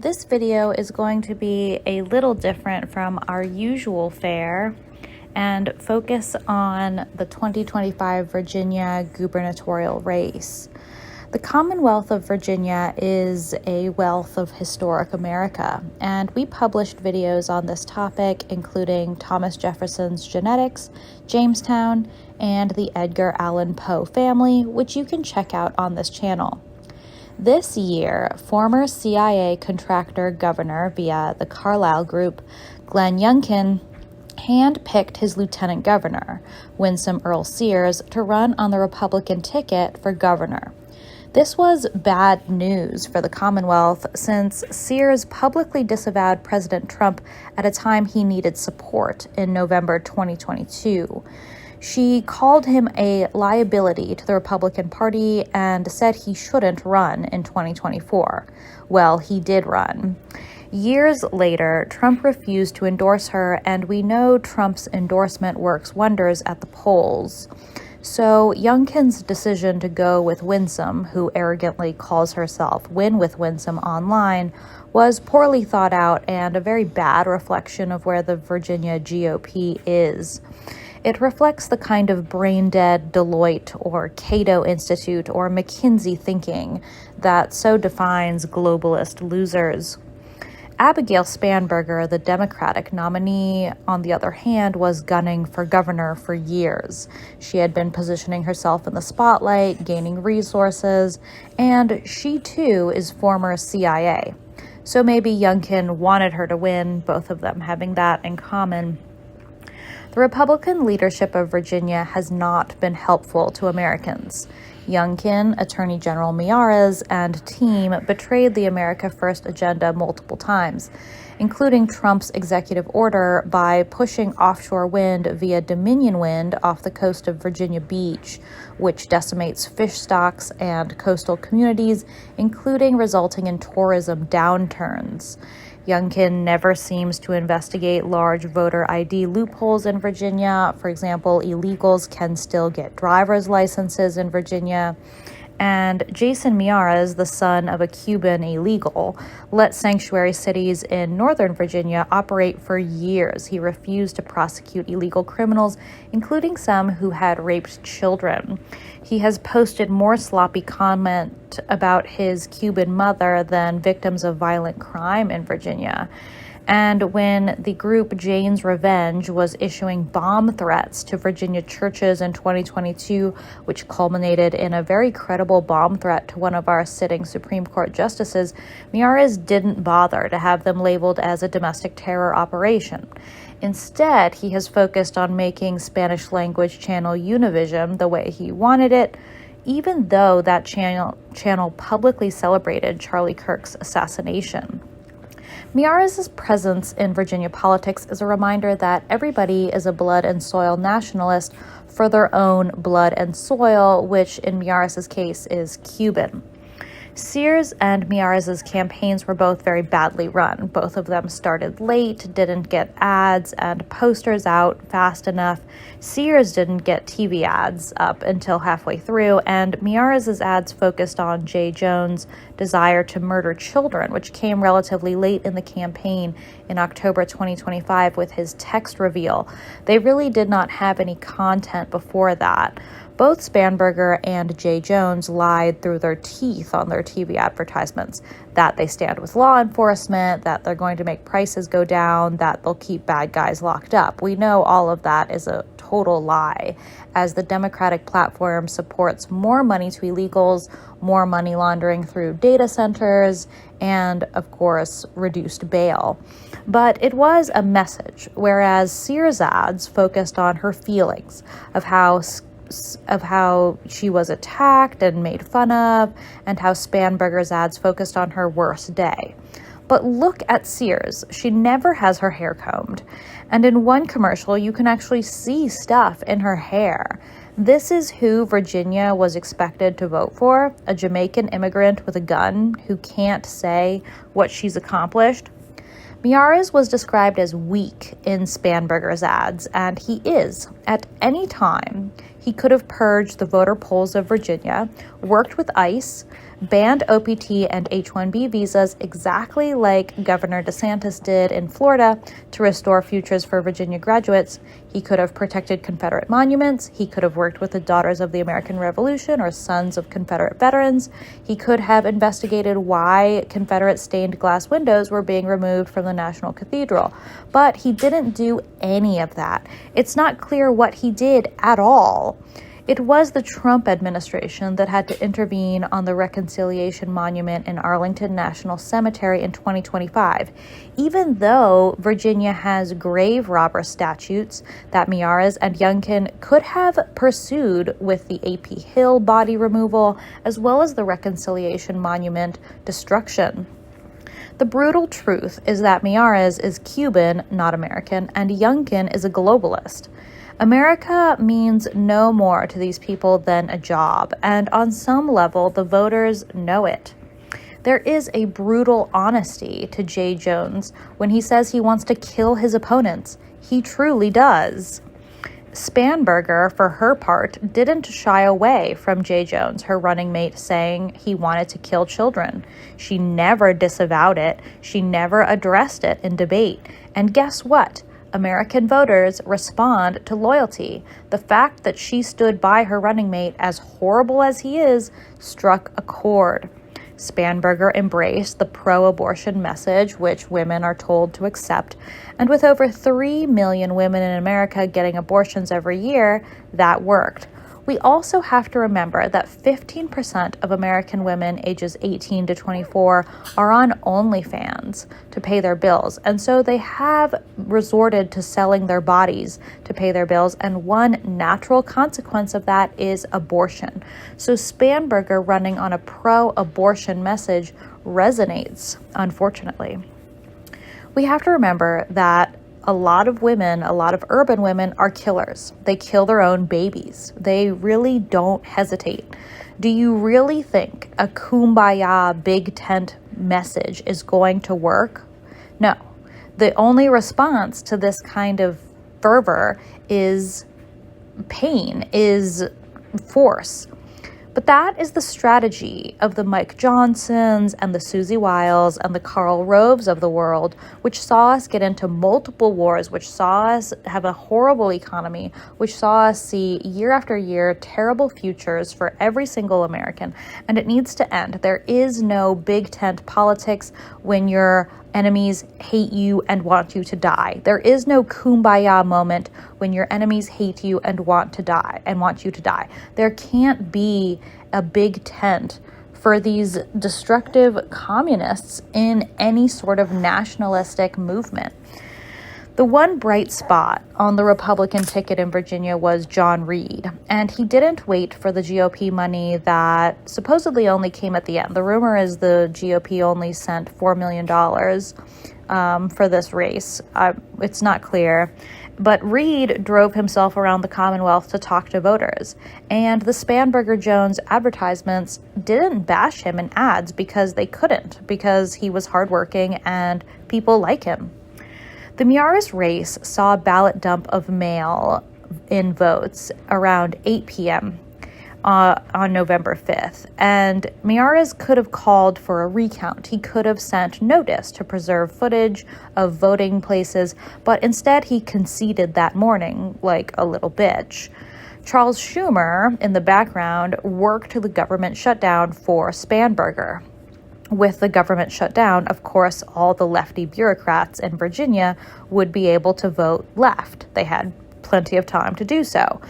This video is going to be a little different from our usual fare and focus on the 2025 Virginia gubernatorial race. The Commonwealth of Virginia is a wealth of historic America, and we published videos on this topic, including Thomas Jefferson's genetics, Jamestown, and the Edgar Allan Poe family, which you can check out on this channel. This year, former CIA contractor governor via the Carlyle Group, Glenn Youngkin, handpicked his lieutenant governor, Winsome Earl Sears, to run on the Republican ticket for governor. This was bad news for the Commonwealth since Sears publicly disavowed President Trump at a time he needed support in November 2022. She called him a liability to the Republican Party and said he shouldn't run in 2024. Well, he did run. Years later, Trump refused to endorse her, and we know Trump's endorsement works wonders at the polls. So Youngkin's decision to go with Winsome, who arrogantly calls herself Win with Winsome online, was poorly thought out and a very bad reflection of where the Virginia GOP is. It reflects the kind of brain-dead Deloitte or Cato Institute or McKinsey thinking that so defines globalist losers. Abigail Spanberger, the Democratic nominee, on the other hand, was gunning for governor for years. She had been positioning herself in the spotlight, gaining resources, and she too is former CIA. So maybe Youngkin wanted her to win, both of them having that in common. The Republican leadership of Virginia has not been helpful to Americans. Youngkin, Attorney General Miyares, and team betrayed the America First agenda multiple times, including Trump's executive order by pushing offshore wind via Dominion wind off the coast of Virginia Beach, which decimates fish stocks and coastal communities, including resulting in tourism downturns. Youngkin never seems to investigate large voter ID loopholes in Virginia. For example, illegals can still get driver's licenses in Virginia. And Jason Miyares, the son of a Cuban illegal, let sanctuary cities in Northern Virginia operate for years. He refused to prosecute illegal criminals, including some who had raped children. He has posted more sloppy comment about his Cuban mother than victims of violent crime in Virginia. And when the group Jane's Revenge was issuing bomb threats to Virginia churches in 2022, which culminated in a very credible bomb threat to one of our sitting Supreme Court justices, Miyares didn't bother to have them labeled as a domestic terror operation. Instead, he has focused on making Spanish language channel Univision the way he wanted it, even though that channel publicly celebrated Charlie Kirk's assassination. Miyares' presence in Virginia politics is a reminder that everybody is a blood and soil nationalist for their own blood and soil, which in Miyares' case is Cuban. Sears and Miyares' campaigns were both very badly run. Both of them started late, didn't get ads and posters out fast enough. Sears didn't get TV ads up until halfway through, and Miyares' ads focused on Jay Jones' desire to murder children, which came relatively late in the campaign in October 2025 with his text reveal. They really did not have any content before that. Both Spanberger and Jay Jones lied through their teeth on their TV advertisements, that they stand with law enforcement, that they're going to make prices go down, that they'll keep bad guys locked up. We know all of that is a total lie, as the Democratic platform supports more money to illegals, more money laundering through data centers, and, of course, reduced bail. But it was a message, whereas Sears' ads focused on her feelings of how she was attacked and made fun of, and how Spanberger's ads focused on her worst day. But look at Sears. She never has her hair combed. And in one commercial, you can actually see stuff in her hair. This is who Virginia was expected to vote for, a Jamaican immigrant with a gun who can't say what she's accomplished. Miyares was described as weak in Spanberger's ads, and he is. At any time, He could have purged the voter polls of Virginia, worked with ICE, banned OPT and H-1B visas exactly like Governor DeSantis did in Florida to restore futures for Virginia graduates. He could have protected Confederate monuments. He could have worked with the Daughters of the American Revolution or Sons of Confederate Veterans. He could have investigated why Confederate stained glass windows were being removed from the National Cathedral. But he didn't do any of that. It's not clear what he did at all. It was the Trump administration that had to intervene on the Reconciliation Monument in Arlington National Cemetery in 2025. Even though Virginia has grave robber statutes that Miyares and Youngkin could have pursued with the AP Hill body removal, as well as the Reconciliation Monument destruction. The brutal truth is that Miyares is Cuban, not American, and Youngkin is a globalist. America means no more to these people than a job, and on some level, the voters know it. There is a brutal honesty to Jay Jones when he says he wants to kill his opponents. He truly does. Spanberger, for her part, didn't shy away from Jay Jones, her running mate, saying he wanted to kill children. She never disavowed it. She never addressed it in debate. And guess what? American voters respond to loyalty. The fact that she stood by her running mate, as horrible as he is, struck a chord. Spanberger embraced the pro-abortion message, which women are told to accept. And with over 3 million women in America getting abortions every year, that worked. We also have to remember that 15% of American women ages 18 to 24 are on OnlyFans to pay their bills, and so they have resorted to selling their bodies to pay their bills, and one natural consequence of that is abortion. So Spanberger running on a pro-abortion message resonates, unfortunately. We have to remember that a lot of women, a lot of urban women are killers. They kill their own babies. They really don't hesitate. Do you really think a kumbaya big tent message is going to work? No. The only response to this kind of fervor is pain, is force. But that is the strategy of the Mike Johnsons and the Susie Wiles and the Karl Roves of the world, which saw us get into multiple wars, which saw us have a horrible economy, which saw us see year after year terrible futures for every single American. And it needs to end. There is no big tent politics when your enemies hate you and want you to die. There is no kumbaya moment when your enemies hate you and want you to die. There can't be a big tent for these destructive communists in any sort of nationalistic movement. The one bright spot on the Republican ticket in Virginia was John Reed, and he didn't wait for the GOP money that supposedly only came at the end. The rumor is the GOP only sent $4 million for this race. It's not clear. But Reed drove himself around the Commonwealth to talk to voters, and the Spanberger-Jones advertisements didn't bash him in ads because they couldn't, because he was hardworking and people like him. The Miyares race saw a ballot dump of mail-in votes around 8 p.m. On November 5th, and Miyares could have called for a recount. He could have sent notice to preserve footage of voting places, but instead he conceded that morning like a little bitch. Charles Schumer, in the background, worked the government shutdown for Spanberger. With the government shutdown, of course, all the lefty bureaucrats in Virginia would be able to vote left. They had plenty of time to do so.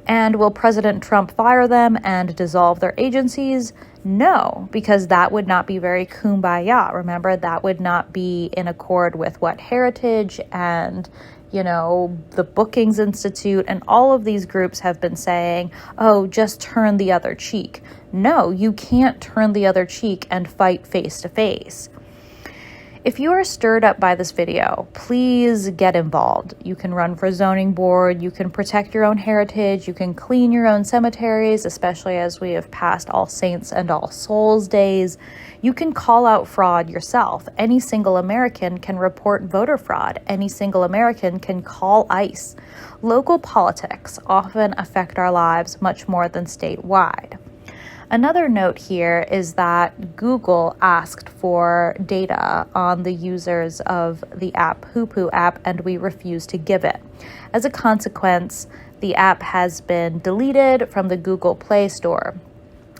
And will President Trump fire them and dissolve their agencies? No, because that would not be very kumbaya. Remember, that would not be in accord with what Heritage and, the Bookings Institute and all of these groups have been saying, oh, just turn the other cheek. No, you can't turn the other cheek and fight face to face. If you are stirred up by this video, please get involved. You can run for zoning board, you can protect your own heritage, you can clean your own cemeteries, especially as we have passed All Saints and All Souls days. You can call out fraud yourself. Any single American can report voter fraud. Any single American can call ICE. Local politics often affect our lives much more than statewide. Another note here is that Google asked for data on the users of the app, Hoopoo app, and we refused to give it. As a consequence, the app has been deleted from the Google Play Store.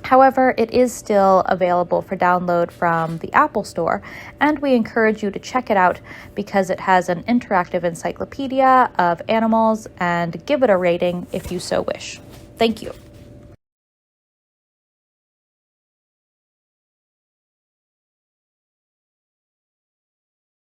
However, it is still available for download from the Apple Store, and we encourage you to check it out because it has an interactive encyclopedia of animals, and give it a rating if you so wish. Thank you.